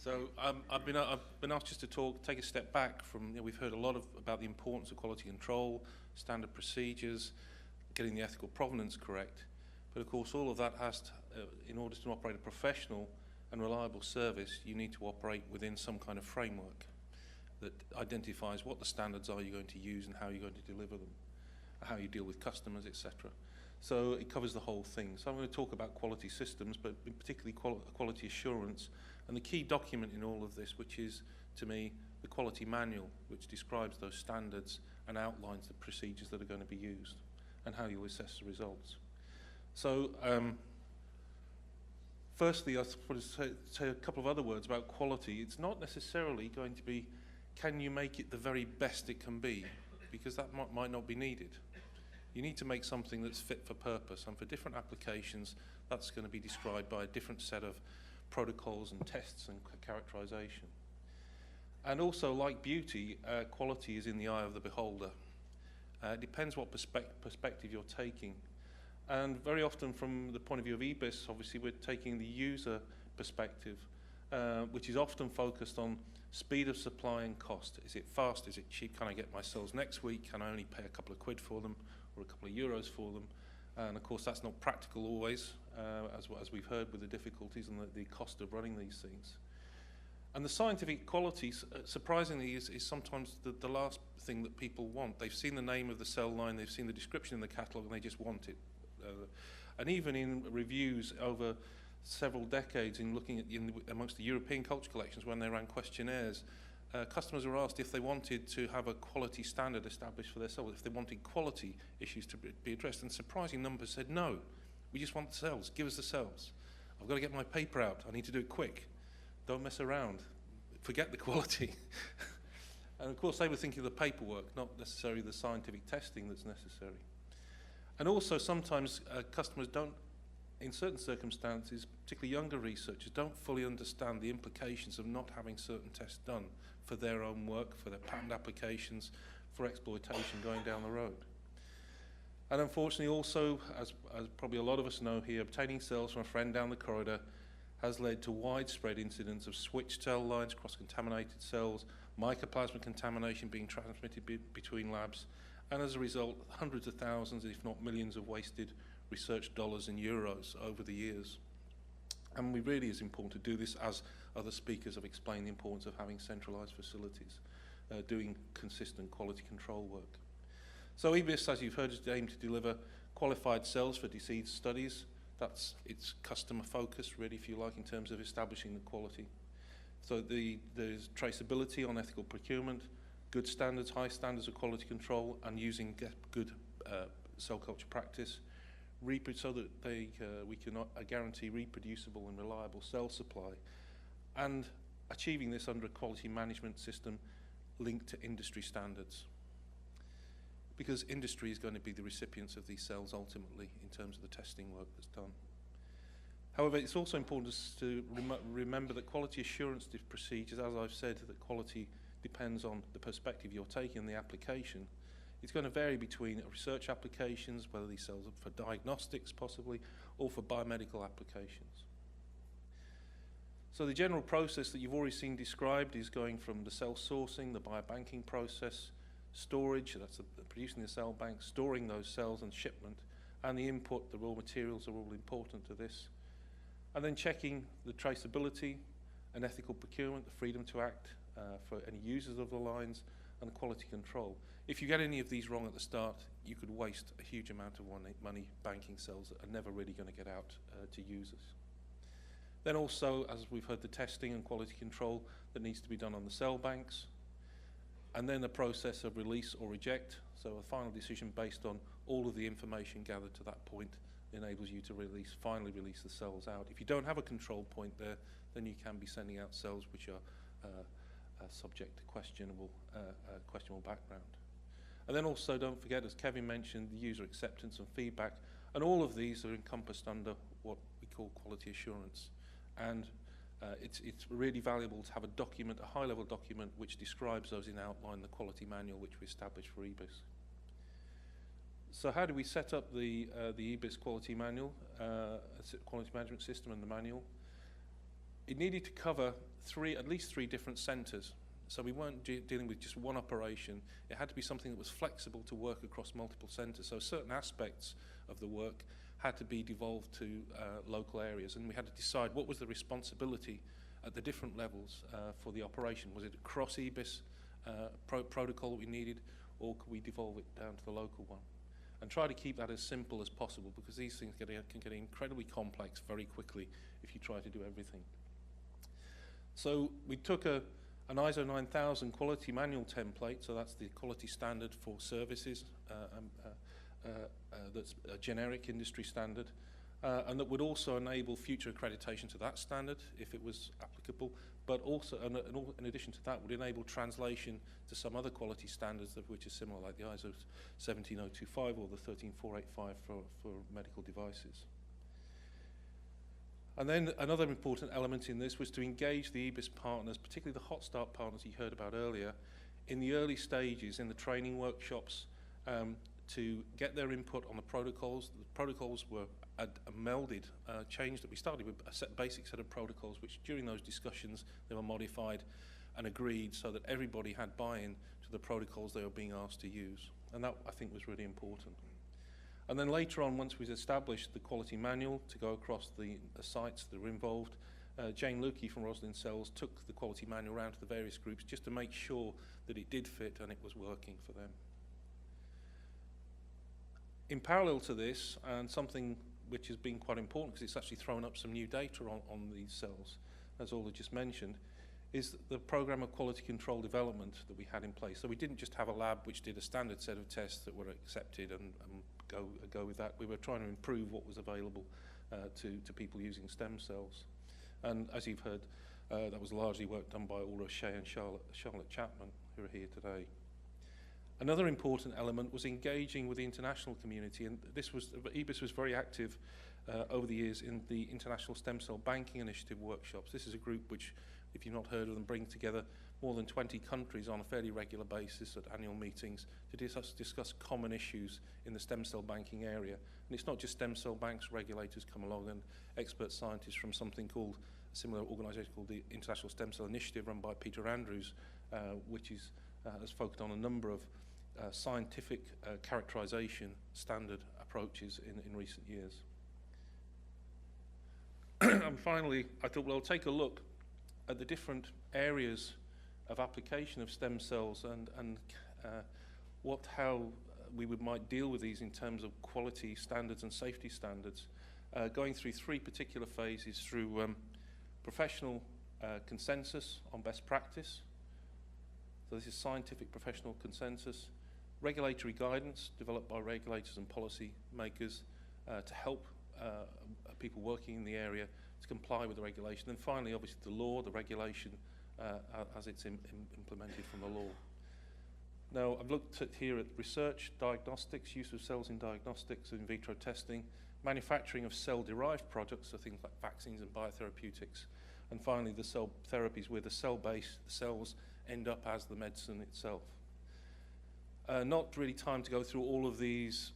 So I've been asked just to take a step back from, we've heard a lot about the importance of quality control, standard procedures, getting the ethical provenance correct. But of course, all of that has to, in order to operate a professional and reliable service, you need to operate within some kind of framework that identifies what the standards are you're going to use and how you're going to deliver them, how you deal with customers, etc. So it covers the whole thing. So I'm going to talk about quality systems, but particularly quality assurance, and the key document in all of this, which is, to me, the quality manual, which describes those standards and outlines the procedures that are going to be used and how you assess the results. So firstly, I want to say a couple of other words about quality. It's not necessarily going to be, can you make it the very best it can be? Because that might not be needed. You need to make something that's fit for purpose, and for different applications, that's going to be described by a different set of protocols and tests and characterization. And also, like beauty, quality is in the eye of the beholder. It depends what perspective you're taking. And very often from the point of view of EBiSC, obviously we're taking the user perspective, which is often focused on speed of supply and cost. Is it fast? Is it cheap? Can I get my cells next week? Can I only pay a couple of quid for them or a couple of euros for them? And of course that's not practical always, as we've heard with the difficulties and the cost of running these things. And the scientific quality, surprisingly, is sometimes the last thing that people want. They've seen the name of the cell line, they've seen the description in the catalogue, and they just want it. And even in reviews over several decades, in looking at amongst the European culture collections, when they ran questionnaires, customers were asked if they wanted to have a quality standard established for their cells, if they wanted quality issues to be addressed, and surprising numbers said no. We just want the cells. Give us the cells. I've got to get my paper out. I need to do it quick. Don't mess around. Forget the quality. And of course, they were thinking of the paperwork, not necessarily the scientific testing that's necessary. And also, sometimes customers don't, in certain circumstances, particularly younger researchers, don't fully understand the implications of not having certain tests done for their own work, for their patent applications, for exploitation going down the road. And unfortunately also, as probably a lot of us know here, obtaining cells from a friend down the corridor has led to widespread incidents of switched cell lines, cross-contaminated cells, mycoplasma contamination being transmitted between labs, and as a result, hundreds of thousands, if not millions, of wasted research dollars and euros over the years. And it really is important to do this, as other speakers have explained, the importance of having centralized facilities, doing consistent quality control work. So EBiSC, as you've heard, is aimed to deliver qualified cells for disease studies. That's its customer focus, really, if you like, in terms of establishing the quality. So there's traceability on ethical procurement, good standards, high standards of quality control, and using good cell culture practice, so that we can guarantee reproducible and reliable cell supply, and achieving this under a quality management system linked to industry standards. Because industry is going to be the recipients of these cells ultimately in terms of the testing work that's done. However, it's also important to remember that quality assurance procedures, as I've said, that quality depends on the perspective you're taking in the application. It's going to vary between research applications, whether these cells are for diagnostics possibly, or for biomedical applications. So the general process that you've already seen described is going from the cell sourcing, the biobanking process, storage, that's producing the cell bank, storing those cells, and shipment, and the input, the raw materials are all important to this. And then checking the traceability and ethical procurement, the freedom to act for any users of the lines, and the quality control. If you get any of these wrong at the start, you could waste a huge amount of money banking cells that are never really going to get out to users. Then also, as we've heard, the testing and quality control that needs to be done on the cell banks. And then the process of release or reject, so a final decision based on all of the information gathered to that point enables you to finally release the cells out. If you don't have a control point there, then you can be sending out cells which are subject to questionable background. And then also, don't forget, as Kevin mentioned, the user acceptance and feedback, and all of these are encompassed under what we call quality assurance. And it's really valuable to have a document, a high-level document, which describes those in outline, the quality manual which we established for EBiSC. So how do we set up the EBiSC quality manual, quality management system and the manual? it needed to cover at least three different centres. So we weren't dealing with just one operation. It had to be something that was flexible to work across multiple centres. So certain aspects of the work had to be devolved to local areas, and we had to decide what was the responsibility at the different levels for the operation. Was it a cross EBiSC protocol that we needed, or could we devolve it down to the local one? And try to keep that as simple as possible, because these things can get incredibly complex very quickly if you try to do everything. So we took an ISO 9000 quality manual template, so that's the quality standard for services, that's a generic industry standard, and that would also enable future accreditation to that standard if it was applicable, but also, in addition to that, would enable translation to some other quality standards which are similar, like the ISO 17025 or the 13485 for medical devices. And then another important element in this was to engage the EBiSC partners, particularly the hot start partners you heard about earlier, in the early stages, in the training workshops, to get their input on the protocols. The protocols were a melded change that we started with a basic set of protocols, which during those discussions they were modified and agreed so that everybody had buy-in to the protocols they were being asked to use. And that, I think, was really important. And then later on, once we'd established the quality manual to go across the sites that were involved, Jane Lukey from Roslin Sells took the quality manual around to the various groups just to make sure that it did fit and it was working for them. In parallel to this, and something which has been quite important because it's actually thrown up some new data on these cells, as Ola just mentioned, is the program of quality control development that we had in place. So we didn't just have a lab which did a standard set of tests that were accepted and go with that. We were trying to improve what was available to people using stem cells. And as you've heard, that was largely work done by Ulrich Shea and Charlotte Chapman, who are here today. Another important element was engaging with the international community, and EBiSC was very active over the years in the International Stem Cell Banking Initiative workshops. This is a group which, if you've not heard of them, bring together more than 20 countries on a fairly regular basis at annual meetings to discuss common issues in the stem cell banking area. And it's not just stem cell banks, regulators come along and expert scientists from something called a similar organisation called the International Stem Cell Initiative run by Peter Andrews, which has focused on a number of scientific characterization standard approaches in recent years. And finally, I thought, well, take a look at the different areas of application of stem cells and how we might deal with these in terms of quality standards and safety standards, going through three particular phases through professional consensus on best practice. So this is scientific professional consensus, regulatory guidance developed by regulators and policy makers to help people working in the area to comply with the regulation, and finally, obviously, the law, the regulation as it's implemented from the law. Now, I've looked here at research, diagnostics, use of cells in diagnostics, in vitro testing, manufacturing of cell-derived products, so things like vaccines and biotherapeutics, and finally, the cell therapies where the cells end up as the medicine itself. Not really time to go through all of these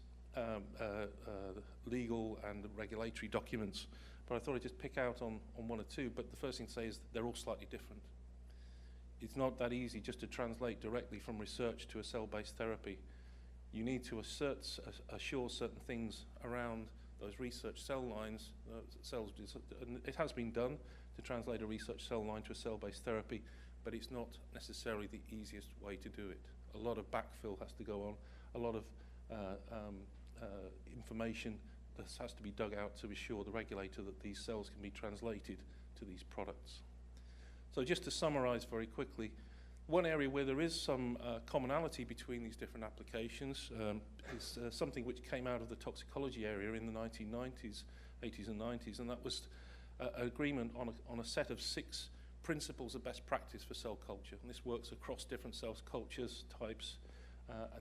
legal and regulatory documents, but I thought I'd just pick out on one or two. But the first thing to say is that they're all slightly different. It's not that easy just to translate directly from research to a cell-based therapy. You need to assure certain things around those research cell lines, and it has been done to translate a research cell line to a cell-based therapy, but it's not necessarily the easiest way to do it. A lot of backfill has to go on, a lot of information that has to be dug out to assure the regulator that these cells can be translated to these products. So just to summarize very quickly, one area where there is some commonality between these different applications is something which came out of the toxicology area in the 1990s, 80s and 90s, and that was an agreement on a set of 6 principles of best practice for cell culture. And this works across different cell cultures, types,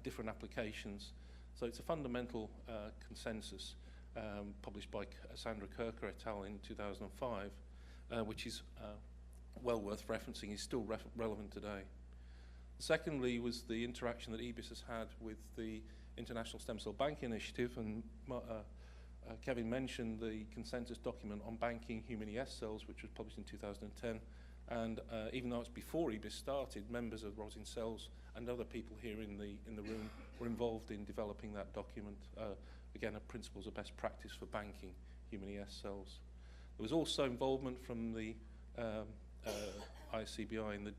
different applications. So it's a fundamental consensus published by Sandra Kirker et al. In 2005, which is well worth referencing, is still relevant today. Secondly was the interaction that EBiSC has had with the International Stem Cell Banking Initiative, and Kevin mentioned the consensus document on banking human ES cells, which was published in 2010. And even though it's before EBiSC started, members of Rosin Cells and other people here in the room were involved in developing that document. Again, principles of best practice for banking human ES cells. There was also involvement from the ICBI in the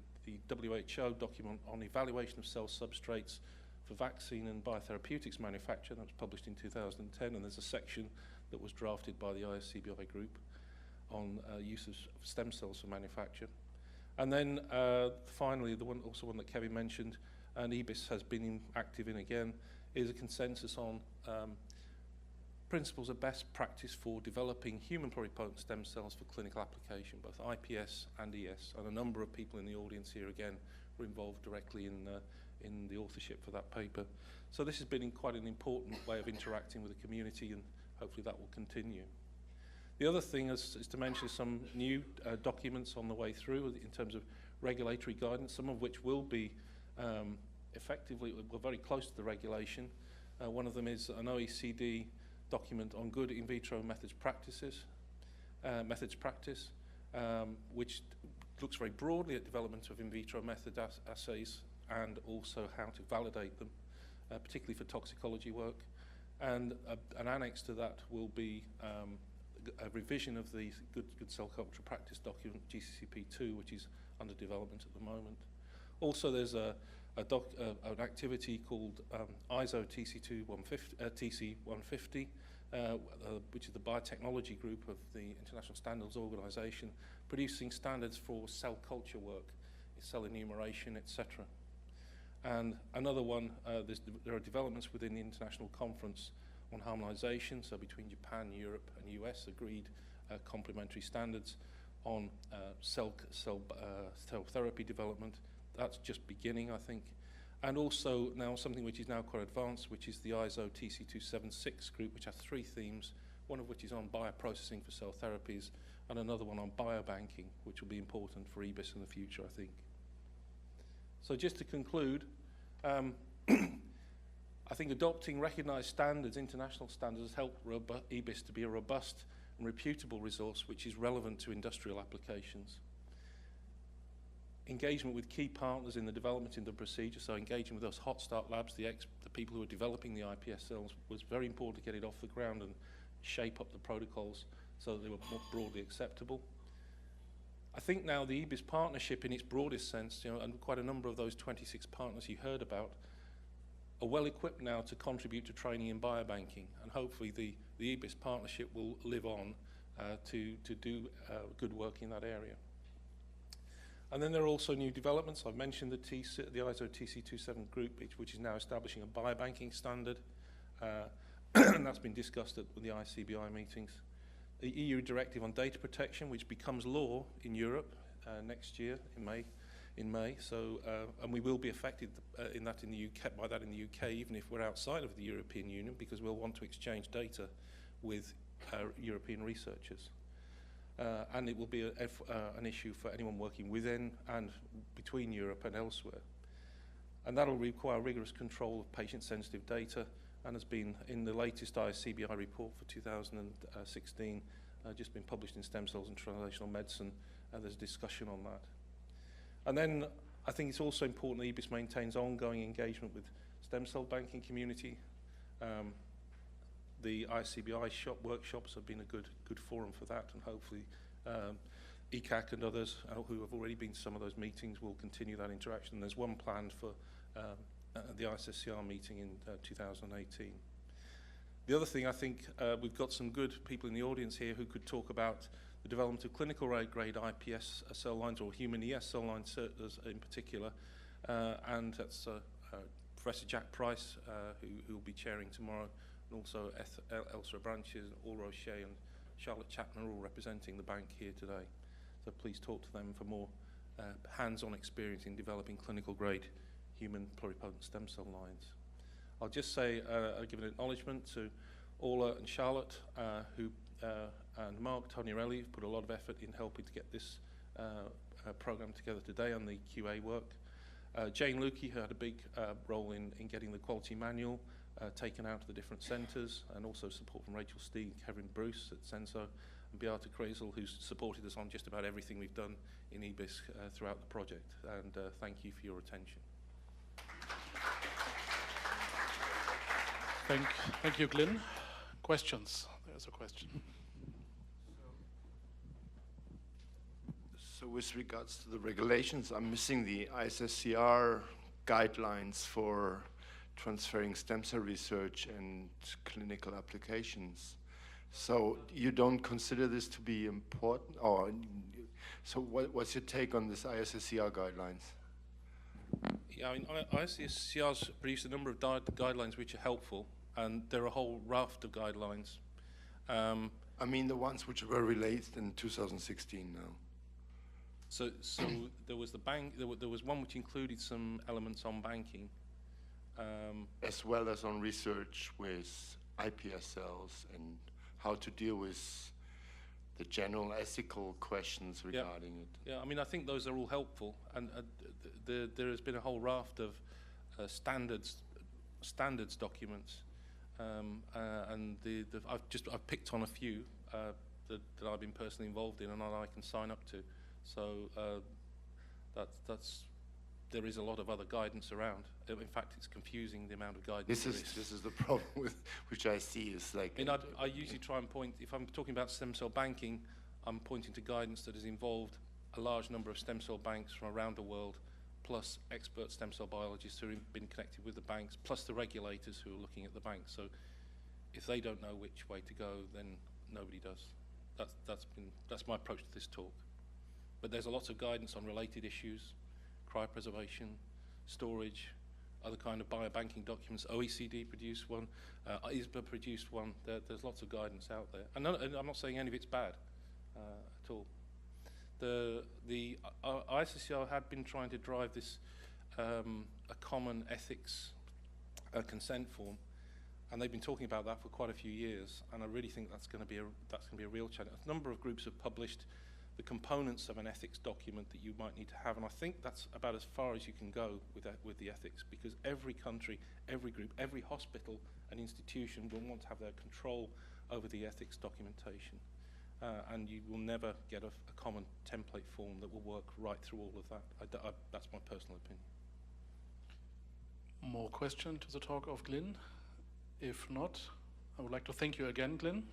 WHO document on evaluation of cell substrates for vaccine and biotherapeutics manufacture. That was published in 2010, and there's a section that was drafted by the ICBI group on use of stem cells for manufacture. And then finally, the one that Kevin mentioned, and EBiSC has been active in again, is a consensus on principles of best practice for developing human pluripotent stem cells for clinical application, both IPS and ES. And a number of people in the audience here again were involved directly in the authorship for that paper. So this has been quite an important way of interacting with the community, and hopefully that will continue. The other thing is to mention some new documents on the way through in terms of regulatory guidance, some of which will be effectively, we're very close to the regulation. One of them is an OECD document on good in vitro methods practice, which looks very broadly at development of in vitro method assays and also how to validate them, particularly for toxicology work. And an annex to that will be a revision of the good cell culture practice document, GCCP2, which is under development at the moment. Also, there's an activity called ISO TC150, which is the biotechnology group of the International Standards Organization, producing standards for cell culture work, cell enumeration, etc. And another one, there are developments within the International Conference on Harmonization, so between Japan, Europe and US, agreed complementary standards on cell therapy development. That's just beginning, I think. And also now something which is now quite advanced, which is the ISO TC276 group, which has 3 themes, one of which is on bioprocessing for cell therapies, and another one on biobanking, which will be important for EBiSC in the future, I think. So just to conclude, I think adopting recognized standards, international standards, has helped EBiSC to be a robust and reputable resource which is relevant to industrial applications. Engagement with key partners in the development in the procedure, so engaging with those hot start labs, the people who are developing the IPS cells, was very important to get it off the ground and shape up the protocols so that they were more broadly acceptable. I think now the EBiSC partnership in its broadest sense, and quite a number of those 26 partners you heard about, are well equipped now to contribute to training in biobanking, and hopefully the EBiSC partnership will live on to do good work in that area. And then there are also new developments. I've mentioned the ISO TC27 group, which is now establishing a biobanking standard, and that's been discussed at the ICBI meetings. The EU directive on data protection, which becomes law in Europe next year in May. So, and we will be affected by that in the UK, even if we're outside of the European Union, because we'll want to exchange data with European researchers. And it will be an issue for anyone working within and between Europe and elsewhere. And that will require rigorous control of patient-sensitive data, and has been in the latest ICBI report for 2016, just been published in Stem Cells and Translational Medicine, and there's discussion on that. And then I think it's also important that EBiSC maintains ongoing engagement with stem cell banking community. The ICBI workshops have been a good forum for that, and hopefully ECAC and others who have already been to some of those meetings will continue that interaction. There's one planned for the ISSCR meeting in 2018. The other thing, I think we've got some good people in the audience here who could talk about the development of clinical grade IPS cell lines, or human ES cell lines in particular, and that's Professor Jack Price, who will be chairing tomorrow, and also Elsa Branches, Al Roche and Charlotte Chapman are all representing the bank here today. So please talk to them for more hands-on experience in developing clinical grade human pluripotent stem cell lines. I'll just say, I'll give an acknowledgement to Orla and Charlotte, and Mark Toniarelli, who've put a lot of effort in helping to get this program together today on the QA work. Jane Lukey, who had a big role in getting the quality manual taken out to the different centres, and also support from Rachel Steen, Kevin Bruce at Senso, and Beata Kreisel, who's supported us on just about everything we've done in EBiSC throughout the project. And thank you for your attention. Thank you, Glyn. Questions? There's a question. So with regards to the regulations, I'm missing the ISSCR guidelines for transferring stem cell research and clinical applications. So you don't consider this to be important? Or so what's your take on this ISSCR guidelines? Yeah, I mean, ISSCR's produced a number of guidelines which are helpful, and there are a whole raft of guidelines. I mean the ones which were released in 2016 now. So there was there was one which included some elements on banking, as well as on research with iPS cells and how to deal with the general ethical questions regarding it. Yeah, I mean, I think those are all helpful, and there has been a whole raft of standards documents, and I've picked on a few that I've been personally involved in and that I can sign up to. So there is a lot of other guidance around. In fact, it's confusing the amount of guidance. This is the problem with which I see is like. I mean, I usually try and point, if I'm talking about stem cell banking, I'm pointing to guidance that has involved a large number of stem cell banks from around the world, plus expert stem cell biologists who have been connected with the banks, plus the regulators who are looking at the banks. So if they don't know which way to go, then nobody does. That's my approach to this talk. But there's a lot of guidance on related issues, cryopreservation, storage, other kind of biobanking documents. OECD produced one, ISBA produced one. There's lots of guidance out there. And I'm not saying any of it's bad at all. The ISSCR had been trying to drive this a common ethics consent form, and they've been talking about that for quite a few years. And I really think that's going to be a real challenge. A number of groups have published the components of an ethics document that you might need to have, and I think that's about as far as you can go with the ethics, because every country, every group, every hospital and institution will want to have their control over the ethics documentation, and you will never get a common template form that will work right through all of that. That's my personal opinion. More question to the talk of Glyn? If not, I would like to thank you again, Glyn.